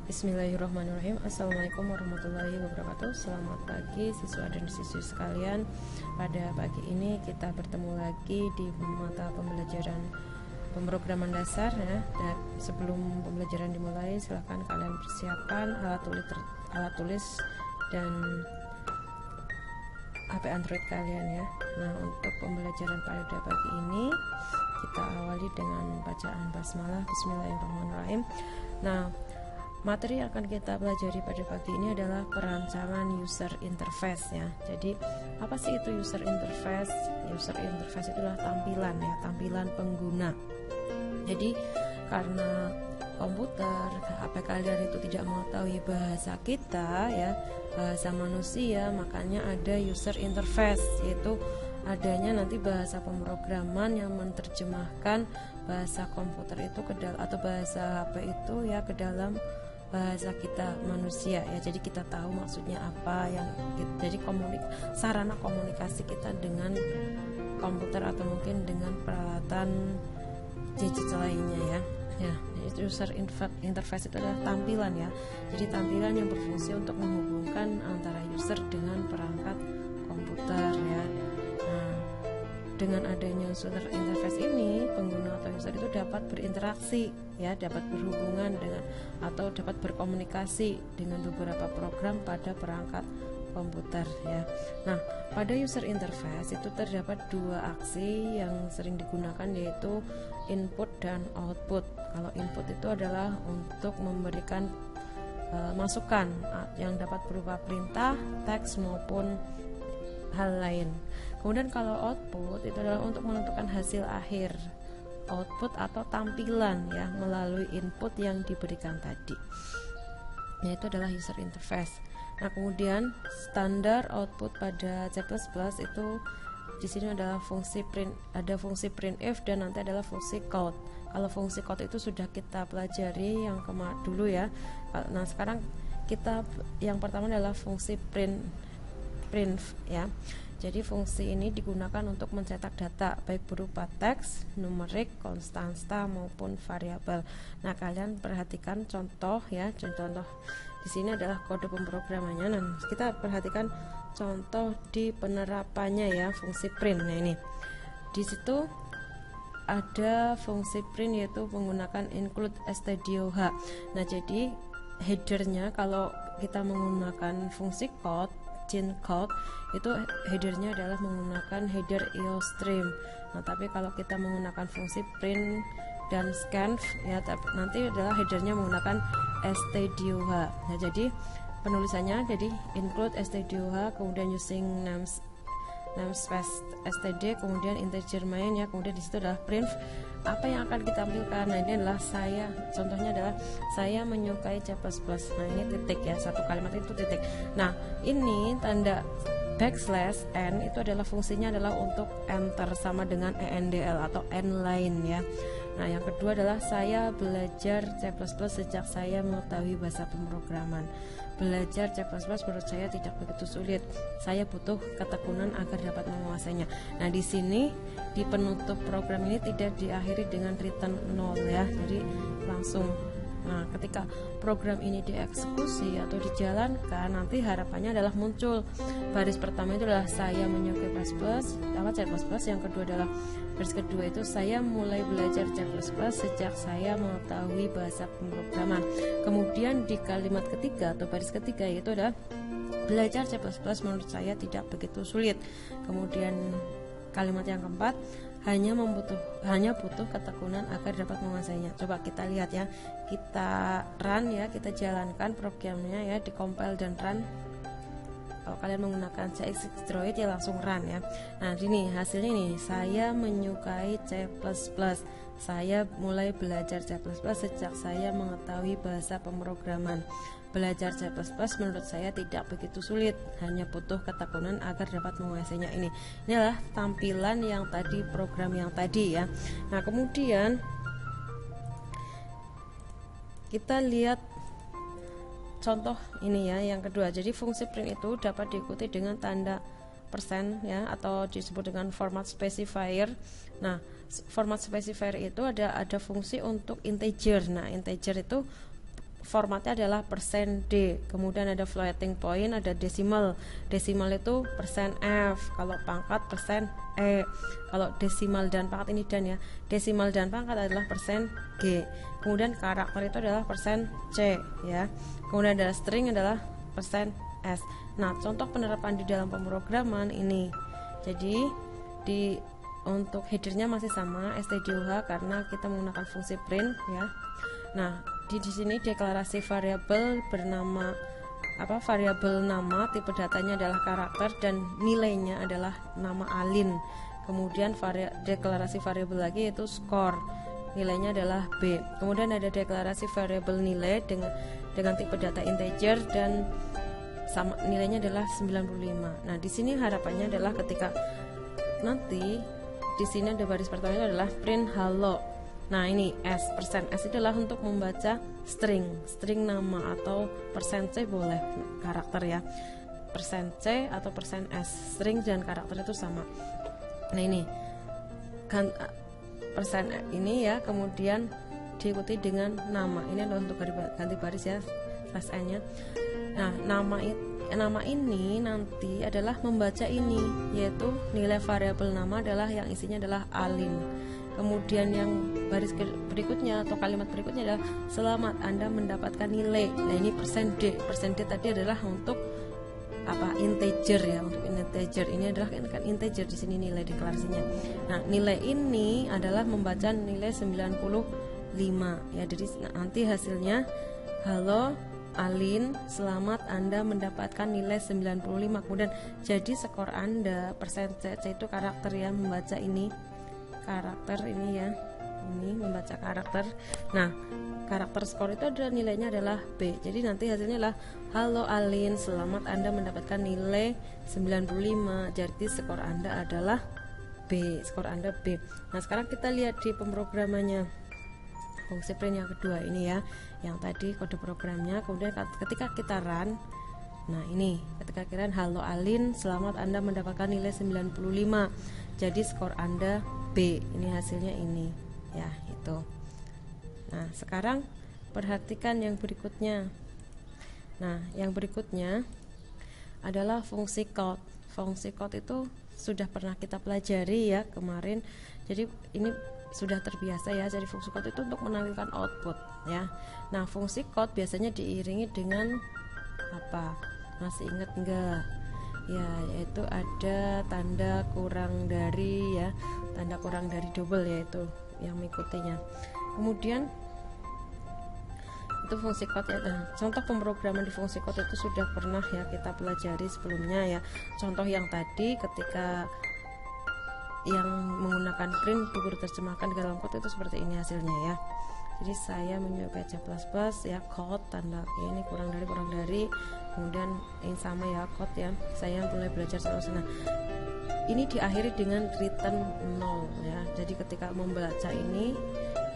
Bismillahirrahmanirrahim. Assalamualaikum warahmatullahi wabarakatuh. Selamat pagi siswa dan siswi sekalian. Pada pagi ini kita bertemu lagi di mata pembelajaran pemrograman dasar ya. Dan sebelum pembelajaran dimulai, silahkan kalian persiapkan alat tulis dan HP Android kalian ya. Nah, untuk pembelajaran pada pagi ini kita awali dengan bacaan basmalah. Bismillahirrahmanirrahim. Nah, materi yang akan kita pelajari pada pagi ini adalah perancangan user interface ya. Jadi apa sih itu user interface? User interface itulah tampilan ya, tampilan pengguna. Jadi karena komputer, HP kalian itu tidak mengetahui bahasa kita ya, bahasa manusia, makanya ada user interface, yaitu adanya nanti bahasa pemrograman yang menerjemahkan bahasa komputer itu atau bahasa HP itu ya ke dalam bahasa kita manusia ya. Jadi kita tahu maksudnya apa yang jadi sarana komunikasi kita dengan komputer atau mungkin dengan peralatan gadget lainnya ya. Ya, user interface itu adalah tampilan ya. Jadi tampilan yang berfungsi untuk menghubungkan antara user dengan perangkat komputer ya. Nah, dengan adanya user interface ini, pengguna atau user itu dapat berinteraksi ya, dapat berhubungan dengan atau dapat berkomunikasi dengan beberapa program pada perangkat komputer ya. Nah, pada user interface itu terdapat dua aksi yang sering digunakan, yaitu input dan output. Kalau input itu adalah untuk memberikan masukan yang dapat berupa perintah, teks maupun hal lain. Kemudian kalau output itu adalah untuk menentukan hasil akhir, output atau tampilan ya melalui input yang diberikan tadi. Yaitu adalah user interface. Nah, kemudian standar output pada C++ itu di sini adalah fungsi print, ada fungsi printf dan nanti adalah fungsi count. Kalau fungsi count itu sudah kita pelajari yang dulu ya. Nah, sekarang kita yang pertama adalah fungsi print ya. Jadi fungsi ini digunakan untuk mencetak data baik berupa teks, numerik, konstanta maupun variabel. Nah, kalian perhatikan contoh ya, contoh di sini adalah kode pemrogramannya. Nah, kita perhatikan contoh di penerapannya ya, fungsi print. Nah, ini di situ ada fungsi print yaitu menggunakan include stdoh. Nah, jadi headernya kalau kita menggunakan fungsi code code itu headernya adalah menggunakan header iostream. Nah, tapi kalau kita menggunakan fungsi print dan scanf ya, nanti adalah headernya menggunakan stdoh. Nah, jadi penulisannya jadi include stdoh, kemudian using namespace std, kemudian integer main ya, kemudian di situ adalah print apa yang akan kita tampilkan. Nah, ini adalah contohnya adalah saya menyukai C++. Nah, ini titik ya, satu kalimat itu titik. Nah, ini tanda backslash n itu adalah fungsinya adalah untuk enter sama dengan endl atau endline ya. Nah, yang kedua adalah saya belajar C++ sejak saya mengetahui bahasa pemrograman. Belajar C++ menurut saya tidak begitu sulit. Saya butuh ketekunan agar dapat menguasainya. Nah, di sini di penutup program ini tidak diakhiri dengan return 0 ya. Jadi langsung. Nah, ketika program ini dieksekusi atau dijalankan, nanti harapannya adalah muncul baris pertama itu adalah saya menyukai C++, yang kedua adalah baris kedua itu saya mulai belajar C++ sejak saya mengetahui bahasa pemrograman. Kemudian di kalimat ketiga atau baris ketiga yaitu adalah belajar C++ menurut saya tidak begitu sulit. Kemudian kalimat yang keempat hanya butuh ketekunan agar dapat menguasainya. Coba kita lihat ya, kita run ya, kita jalankan programnya ya, di compile dan run. Kalau kalian menggunakan CX Droid ya langsung run ya. Nah, ini hasilnya nih, saya menyukai C++. Saya mulai belajar C++ sejak saya mengetahui bahasa pemrograman. Belajar C++ menurut saya tidak begitu sulit, hanya butuh ketekunan agar dapat menguasainya. Ini adalah tampilan yang tadi, program yang tadi ya. Nah, kemudian kita lihat contoh ini ya, yang kedua. Jadi fungsi print itu dapat diikuti dengan tanda persen ya, atau disebut dengan format specifier. Nah, format specifier itu ada fungsi untuk integer. Nah, integer itu formatnya adalah %d, kemudian ada floating point, ada desimal. Desimal itu %f, kalau pangkat %e. Kalau desimal dan pangkat ini dan ya, desimal dan pangkat adalah %g. Kemudian karakter itu adalah %c ya. Kemudian ada string adalah %s. Nah, contoh penerapan di dalam pemrograman ini. Jadi untuk headernya masih sama stdoh karena kita menggunakan fungsi print ya. Nah, di sini deklarasi variabel bernama variabel nama, tipe datanya adalah karakter dan nilainya adalah nama Alin. Kemudian deklarasi variabel lagi yaitu score, nilainya adalah B. Kemudian ada deklarasi variabel nilai dengan tipe data integer dan sama nilainya adalah 95. Nah, di sini harapannya adalah ketika nanti di sini ada baris pertama itu adalah print hello. Nah, ini S itu adalah untuk membaca string nama atau %c boleh karakter ya. %c atau %s, string dan karakter itu sama. Nah, ini kan persen ini ya, kemudian diikuti dengan nama. Ini adalah untuk ganti baris ya, /n-nya. Nah, nama ini nanti adalah membaca ini, yaitu nilai variabel nama adalah yang isinya adalah Alin. Kemudian yang baris berikutnya atau kalimat berikutnya adalah selamat Anda mendapatkan nilai. Nah, ini %d. %d tadi adalah untuk integer ya, untuk integer. Ini adalah kan integer di sini nilai deklarasinya. Nah, nilai ini adalah membaca nilai 95 ya. Jadi nanti hasilnya halo Alin, selamat Anda mendapatkan nilai 95. Kemudian jadi skor Anda %c itu karakter yang membaca ini. Karakter ini ya, ini membaca karakter. Nah, karakter skor itu adalah nilainya adalah B. Jadi nanti hasilnya adalah halo Alin, selamat Anda mendapatkan nilai 95. Jadi skor Anda adalah B, skor Anda B. Nah, sekarang kita lihat di pemrogramannya fungsi print yang kedua ini ya, yang tadi kode programnya. Kemudian ketika kita run, nah ini ketika kita run halo Alin, selamat Anda mendapatkan nilai 95. Jadi skor Anda B. Ini hasilnya ini ya, itu. Nah, sekarang perhatikan yang berikutnya. Nah, yang berikutnya adalah fungsi count. Fungsi count itu sudah pernah kita pelajari ya kemarin. Jadi ini sudah terbiasa ya. Jadi fungsi count itu untuk menampilkan output ya. Nah, fungsi count biasanya diiringi dengan apa? Masih ingat enggak? Ya, yaitu ada tanda kurang dari ya, tanda kurang dari double yaitu yang mengikutinya. Kemudian itu fungsi count ya. Nah, contoh pemrograman di fungsi count itu sudah pernah ya kita pelajari sebelumnya ya. Contoh yang tadi ketika yang menggunakan print buku diterjemahkan ke dalam code itu seperti ini hasilnya ya. Jadi saya menyukai C++ ya, code tanda ini kurang dari, kemudian ini sama ya code ya, saya mulai belajar terus. Nah, ini diakhiri dengan return 0 ya. Jadi ketika membaca ini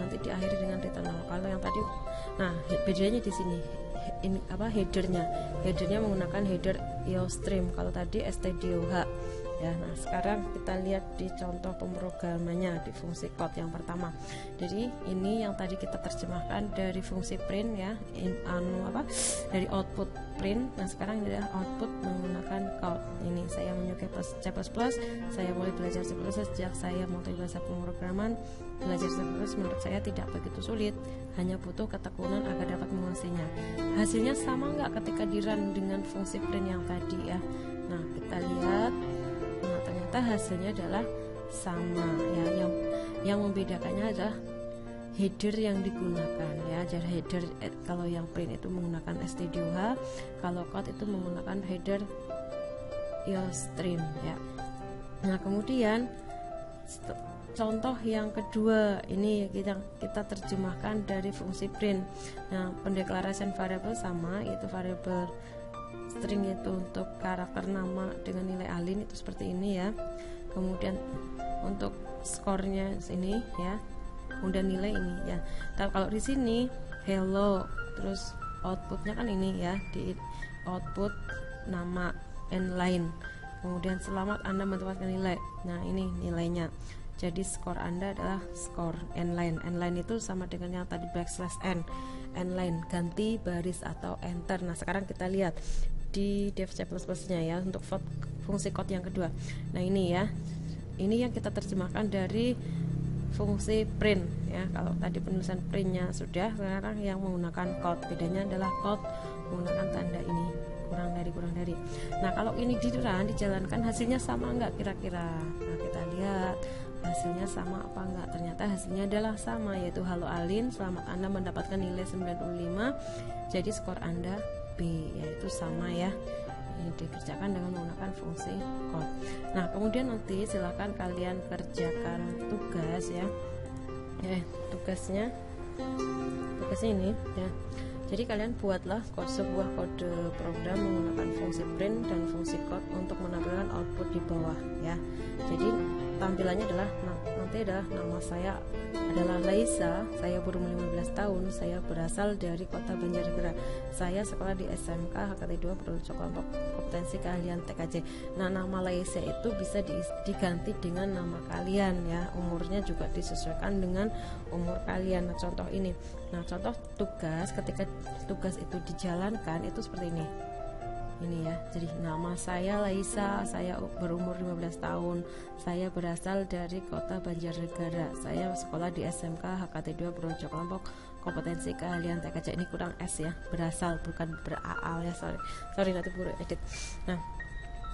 nanti diakhiri dengan return 0. Kalau yang tadi, nah bedanya di sini ini headernya menggunakan header IOStream, kalau tadi stdoh ya. Nah, sekarang kita lihat di contoh pemrogramannya di fungsi count yang pertama. Jadi ini yang tadi kita terjemahkan dari fungsi print ya, dari output print. Nah, sekarang ini adalah output menggunakan count. Ini saya menyukai C++, saya mulai belajar C++ sejak saya mulai bahasa pemrograman. Belajar C++ menurut saya tidak begitu sulit, hanya butuh ketekunan agar dapat menguasainya. Hasilnya sama nggak ketika di run dengan fungsi print yang tadi ya. Nah, kita lihat. Nah, ternyata hasilnya adalah sama ya. Yang membedakannya adalah header yang digunakan ya. Jadi header kalau yang print itu menggunakan stdoh, kalau count itu menggunakan header IOStream ya. Nah, kemudian contoh yang kedua ini kita terjemahkan dari fungsi print. Nah, pendeklarasian variabel sama, yaitu variabel string itu untuk karakter nama dengan nilai Alin itu seperti ini ya. Kemudian untuk skornya sini ya, kemudian nilai ini ya. Kalau di sini hello, terus outputnya kan ini ya, di output nama and line, kemudian selamat Anda mendapatkan nilai. Nah, ini nilainya. Jadi skor Anda adalah skor n-line. N-line itu sama dengan yang tadi \n, n-line ganti baris atau enter. Nah sekarang kita lihat di dev C++ nya ya untuk fungsi code yang kedua. Nah ini ya, ini yang kita terjemahkan dari fungsi print ya. Kalau tadi penulisan printnya sudah, sekarang yang menggunakan code, bedanya adalah code menggunakan tanda ini, kurang dari. Nah kalau ini dijalankan hasilnya sama enggak kira-kira? Nah kita lihat hasilnya sama apa enggak. Ternyata hasilnya adalah sama, yaitu halo Alin, selamat Anda mendapatkan nilai 95. Jadi skor Anda B, yaitu sama ya. Ini dikerjakan dengan menggunakan fungsi code. Nah kemudian nanti silakan kalian kerjakan tugas ya. Tugasnya ini ya. Jadi kalian buatlah sebuah kode program menggunakan fungsi print dan fungsi code untuk menampilkan output di bawah ya. Jadi tampilannya adalah nanti adalah nama saya adalah Laisa, saya berumur 15 tahun, saya berasal dari kota Banjarnegara, saya sekolah di SMK HKT 2 Purworejo kelompok kompetensi keahlian TKJ. Nah nama Laisa itu bisa diganti dengan nama kalian ya, umurnya juga disesuaikan dengan umur kalian. Nah contoh ini, contoh tugas, ketika tugas itu dijalankan itu seperti ini ya. Jadi nama saya Laisa, saya berumur 15 tahun, saya berasal dari kota Banjarnegara, saya sekolah di SMK HKT 2 Purworejo kelompok kompetensi keahlian TKJ. Ini kurang S ya, berasal bukan beraal ya, sorry nanti buru edit. Nah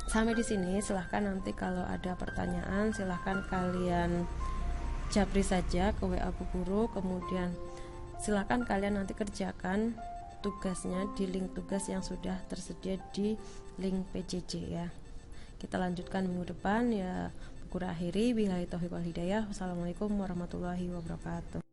sampai di sini silahkan nanti kalau ada pertanyaan silahkan kalian japri saja ke WA Bu Guru, kemudian silahkan kalian nanti kerjakan tugasnya di link tugas yang sudah tersedia di link PJJ ya. Kita lanjutkan minggu depan ya. Bu Guru akhiri, billahi taufiq wal hidayah. Wassalamualaikum warahmatullahi wabarakatuh.